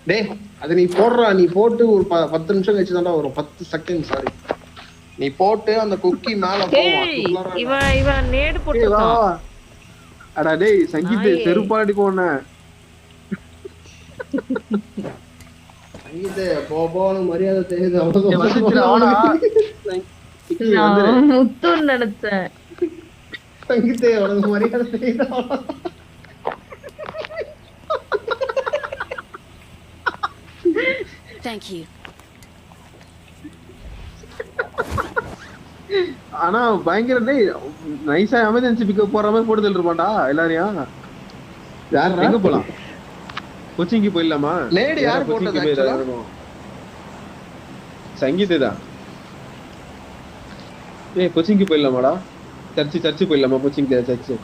டேய் அது நீ போடுறா, நீ போட்டு ஒரு 10 நிமிஷம் கழிச்சு தான்டா வரும். 10 செகண்ட் சாரி. நீ போட்டு அந்த குக்கி மேல போவா. இவன் நேடு போட்டுட்டான். அடா டேய் சங்கீத் செருப்பாடி போன. சங்கீத் போன்னு மரியாதை தெரியுது. முத்துன்னு நினைச்சேன். சங்கீத் உனக்கு மரியாதை தெரியுது. Thank you. ஆனா பயங்கர டேய் நைஸா எமர்ஜென்சி பிக்கப் போற மாதிரி போட்டு தள்ளிருப்பான்டா எல்லாரையும். யார் எங்க போலாம்? கோச்சிங்க்கு போயிடலாமா? நேடு யார் போட்டது ஆக்சுவலா? சங்கீத் தான். ஏய் கோச்சிங்க்கு போயிடலாமாடா? சர்ச்சு போயிடலாமா? கோச்சிங்க்கு சர்ச்சு